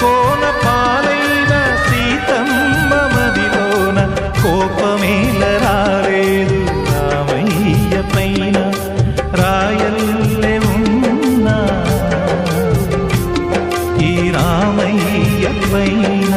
కోన పాలైన సీతమ్మ మదిలోన కోపమేల రాలేదు రామయ్య పైన రాయల్లే ఉన్నా ఈ రామయ్య పైన